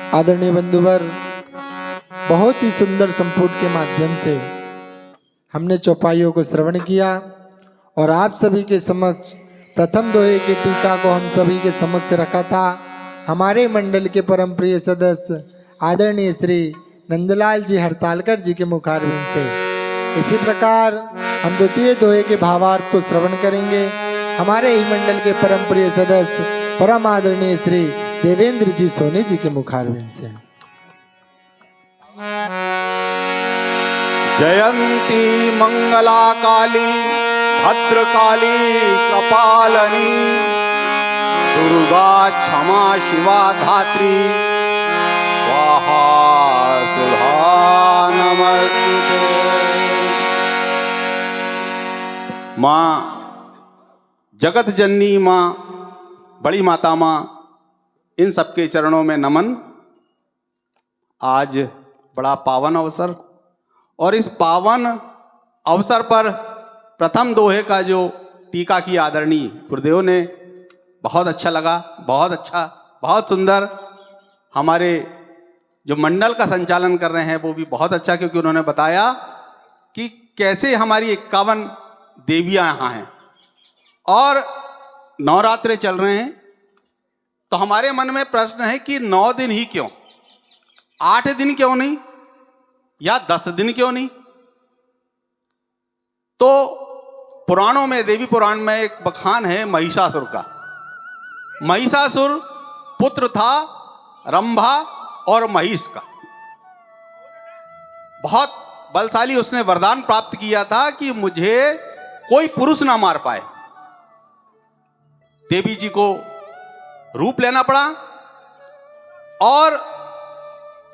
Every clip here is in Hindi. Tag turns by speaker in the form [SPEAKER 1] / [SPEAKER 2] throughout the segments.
[SPEAKER 1] आदरणीय बंधुवर, बहुत ही सुंदर संपुट के माध्यम से हमने चौपाइयों को श्रवण किया और आप सभी के समक्ष प्रथम दोहे की टीका को हम सभी के समक्ष रखा था हमारे मंडल के परम प्रिय सदस्य आदरणीय श्री नंदलाल जी हड़तालकर जी के मुखारविंद से। इसी प्रकार हम द्वितीय दोहे के भावार्थ को श्रवण करेंगे हमारे ही मंडल के परम प्रिय सदस्य परम आदरणीय श्री देवेंद्र जी सोनी जी के मुखारविंद से।
[SPEAKER 2] जयंती मंगला काली भद्रकाली कृपालनी दुर्गा क्षमा शिवा धात्री स्वाहा सुधा नमस्ते। माँ जगत जननी, माँ बड़ी माता, माँ इन सबके चरणों में नमन। आज बड़ा पावन अवसर और इस पावन अवसर पर प्रथम दोहे का जो टीका की आदरणीय गुरुदेव ने, बहुत अच्छा लगा, बहुत अच्छा, बहुत सुंदर। हमारे जो मंडल का संचालन कर रहे हैं वो भी बहुत अच्छा, क्योंकि उन्होंने बताया कि कैसे हमारी 51 देवियां यहाँ हैं और नवरात्रे चल रहे हैं। तो हमारे मन में प्रश्न है कि 9 दिन ही क्यों, 8 दिन क्यों नहीं, या 10 दिन क्यों नहीं? तो पुराणों में, देवी पुराण में एक बखान है महिषासुर का। महिषासुर पुत्र था रंभा और महिष का। बहुत बलशाली, उसने वरदान प्राप्त किया था कि मुझे कोई पुरुष ना मार पाए। देवी जी को रूप लेना पड़ा और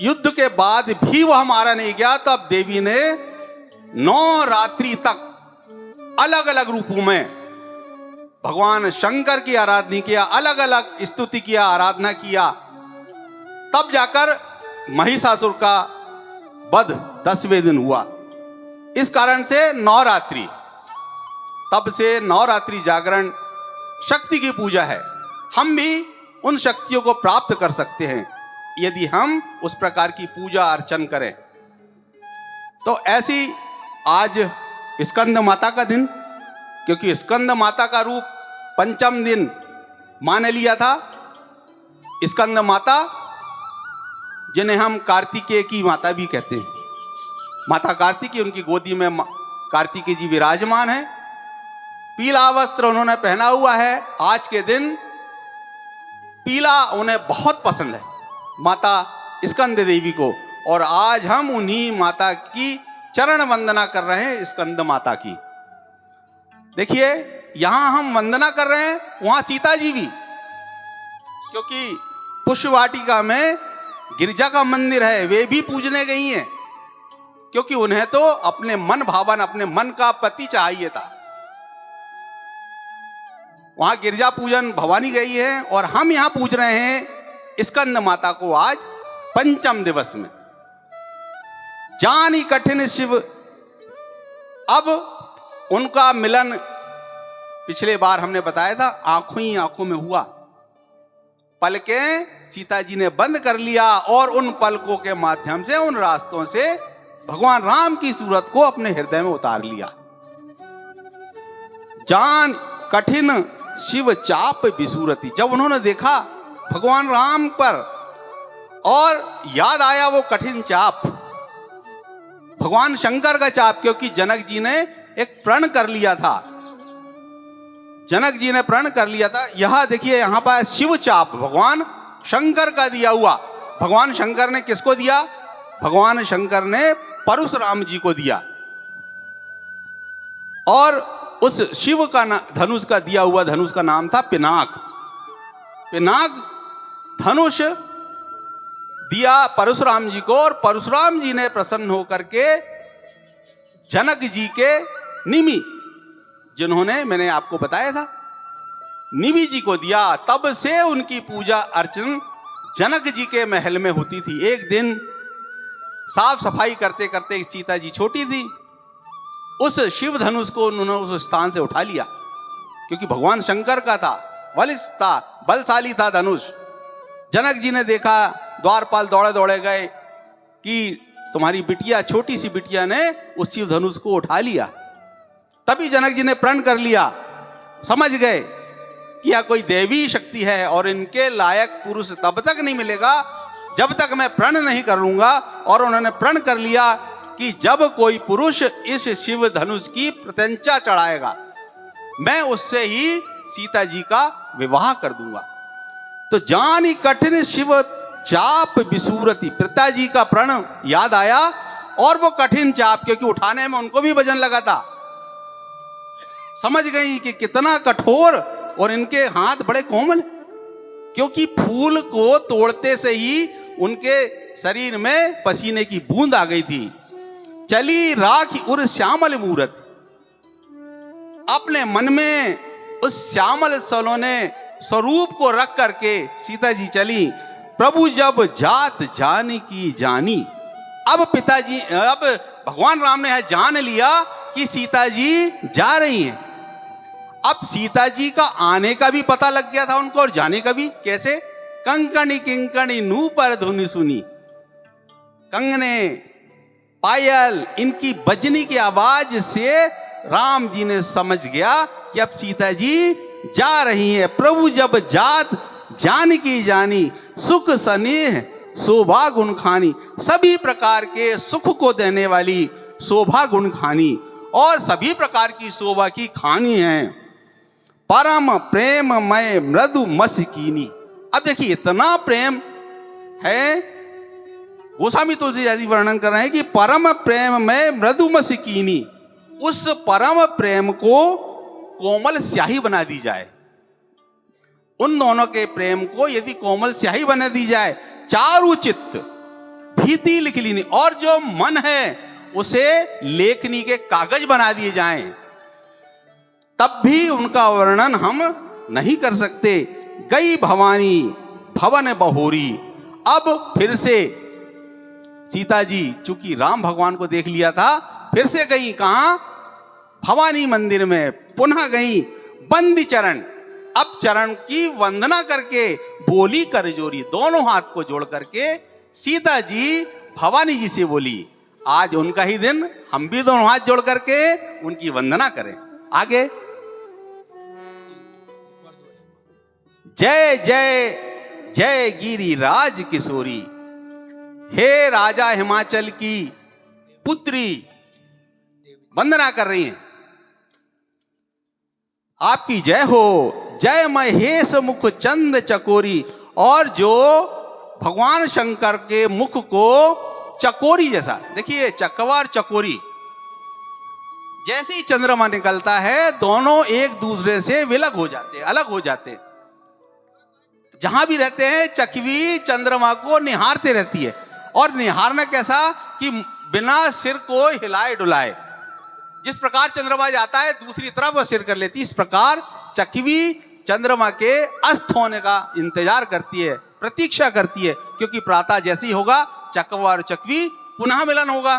[SPEAKER 2] युद्ध के बाद भी वह मारा नहीं गया। तब देवी ने 9 रात्रि तक अलग अलग रूपों में भगवान शंकर की आराधना किया, अलग अलग स्तुति किया, आराधना किया। तब जाकर महिषासुर का वध 10वें दिन हुआ। इस कारण से नवरात्रि, तब से नवरात्रि जागरण शक्ति की पूजा है। हम भी उन शक्तियों को प्राप्त कर सकते हैं यदि हम उस प्रकार की पूजा अर्चन करें। तो ऐसी आज स्कंद माता का दिन, क्योंकि स्कंद माता का रूप पंचम दिन मां ने लिया था। स्कंद माता, जिन्हें हम कार्तिकेय की माता भी कहते हैं, माता कार्तिकी, उनकी गोदी में कार्तिकेय जी विराजमान है। पीला वस्त्र उन्होंने पहना हुआ है। आज के दिन पीला उन्हें बहुत पसंद है, माता स्कंद देवी को, और आज हम उन्हीं माता की चरण वंदना कर रहे हैं, स्कंद माता की। देखिए, यहां हम वंदना कर रहे हैं, वहां सीता जी भी, क्योंकि पुष्प वाटिका में गिरजा का मंदिर है, वे भी पूजने गई हैं, क्योंकि उन्हें तो अपने मन भावन, अपने मन का पति चाहिए था। वहां गिरजा पूजन भवानी गई है और हम यहां पूज रहे हैं स्कंद माता को आज पंचम दिवस में। जानी कठिन शिव, अब उनका मिलन पिछले बार हमने बताया था आंखों ही आंखों में हुआ। पलकें सीता जी ने बंद कर लिया और उन पलकों के माध्यम से, उन रास्तों से भगवान राम की सूरत को अपने हृदय में उतार लिया। जान कठिन शिव चाप विसूरती, जब उन्होंने देखा भगवान राम पर और याद आया वो कठिन चाप, भगवान शंकर का चाप, क्योंकि जनक जी ने एक प्रण कर लिया था। जनक जी ने प्रण कर लिया था। यह देखिए, यहां पर शिव चाप भगवान शंकर का दिया हुआ। भगवान शंकर ने किसको दिया? भगवान शंकर ने परशुराम जी को दिया। और उस शिव का धनुष का दिया हुआ धनुष का नाम था पिनाक। पिनाक धनुष दिया परशुराम जी को, और परशुराम जी ने प्रसन्न होकर के जनक जी के निमि, जिन्होंने मैंने आपको बताया था, निमि जी को दिया। तब से उनकी पूजा अर्चन जनक जी के महल में होती थी। एक दिन साफ सफाई करते करते सीता जी छोटी थी, उस शिव धनुष को उन्होंने उस स्थान से उठा लिया, क्योंकि भगवान शंकर का था, बलिष्ठ था, बलशाली था धनुष। जनक जी ने देखा द्वारपाल दौड़े दौड़े गए कि तुम्हारी बिटिया, छोटी सी बिटिया ने उस शिव धनुष को उठा लिया। तभी जनक जी ने प्रण कर लिया, समझ गए कि यह कोई देवी शक्ति है और इनके लायक पुरुष तब तक नहीं मिलेगा जब तक मैं प्रण नहीं कर लूंगा। और उन्होंने प्रण कर लिया कि जब कोई पुरुष इस शिव धनुष की प्रत्यंचा चढ़ाएगा मैं उससे ही सीता जी का विवाह कर दूंगा। तो जानी कठिन शिव चाप विसूरति, पिताजी का प्रण याद आया और वो कठिन चाप, क्योंकि उठाने में उनको भी वजन लगा था, समझ गई कि कितना कठोर, और इनके हाथ बड़े कोमल, क्योंकि फूल को तोड़ते से ही उनके शरीर में पसीने की बूंद आ गई थी। चली राखी उर श्यामल मूरत, अपने मन में उस श्यामल सलोने स्वरूप को रख करके सीता जी चली। प्रभु जब जात जानी की जानी, अब पिताजी, अब भगवान राम ने जान लिया कि सीता जी जा रही हैं। अब सीता जी का आने का भी पता लग गया था उनको और जाने का भी। कैसे? कंकणी किंकणी नू पर धुनी सुनी, कंगने पायल इनकी बजनी की आवाज से राम जी ने समझ गया कि अब सीता जी जा रही है। प्रभु जब जात जान की जानी, सुख स्नेह शोभा गुण खानी, सभी प्रकार के सुख को देने वाली, शोभा गुण खानी और सभी प्रकार की शोभा की खानी है। परम प्रेम मय मृदु मस्कीनी, अब देखिए इतना प्रेम है, गोस्वामी तुलसीदास जी वर्णन कर रहे हैं कि परम प्रेम में मृदु मस्कीनी, उस परम प्रेम को कोमल स्याही बना दी जाए। उन दोनों के प्रेम को यदि कोमल स्याही बना दी जाए, चारु चित्त भीति लिख लीनी, और जो मन है उसे लेखनी के कागज बना दिए जाएं, तब भी उनका वर्णन हम नहीं कर सकते। गई भवानी भवन बहोरी, अब फिर से सीता जी चूंकि राम भगवान को देख लिया था, फिर से गई कहां? भवानी मंदिर में पुनः गई। बंदी चरण, अब चरण की वंदना करके बोली कर जोरी, दोनों हाथ को जोड़ करके सीता जी भवानी जी से बोली, आज उनका ही दिन, हम भी दोनों हाथ जोड़ करके उनकी वंदना करें। आगे जय जय जय गिरिराज किशोरी, हे राजा हिमाचल की पुत्री, वंदना कर रही हैं, आपकी जय हो। जय महेश मुख चंद चकोरी, और जो भगवान शंकर के मुख को चकोरी जैसा, देखिए चकवा और चकोरी, जैसे ही चंद्रमा निकलता है दोनों एक दूसरे से विलग हो जाते, अलग हो जाते। जहां भी रहते हैं चकवी चंद्रमा को निहारते रहती है, और निहारना कैसा कि बिना सिर को हिलाए डुलाए, जिस प्रकार चंद्रमा जाता है दूसरी तरफ वह सिर कर लेती, इस प्रकार चकवी चंद्रमा के अस्त होने का इंतजार करती है, प्रतीक्षा करती है, क्योंकि प्रातः जैसी होगा चकवा और चकवी पुनः मिलन होगा।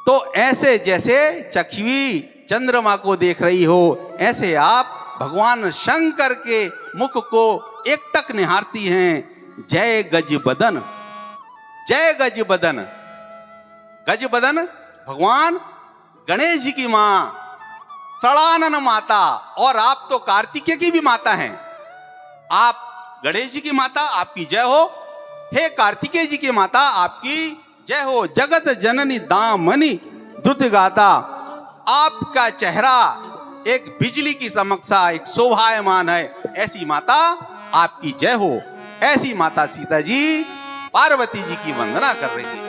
[SPEAKER 2] तो ऐसे जैसे चकवी चंद्रमा को देख रही हो, ऐसे आप भगवान शंकर के मुख को एकटक निहारती हैं। जय गज बदन, जय गज बदन, गज बदन भगवान गणेश जी की मां, सड़ानन माता, और आप तो कार्तिकेय की भी माता हैं, आप गणेश जी की माता, आपकी जय हो। हे कार्तिकेय जी की माता, आपकी जय हो। जगत जननी दामनी दुत गाता, आपका चेहरा एक बिजली की समक्षा एक शोभायमान है, ऐसी माता आपकी जय हो। ऐसी माता सीता जी पार्वती जी की वंदना कर रही है।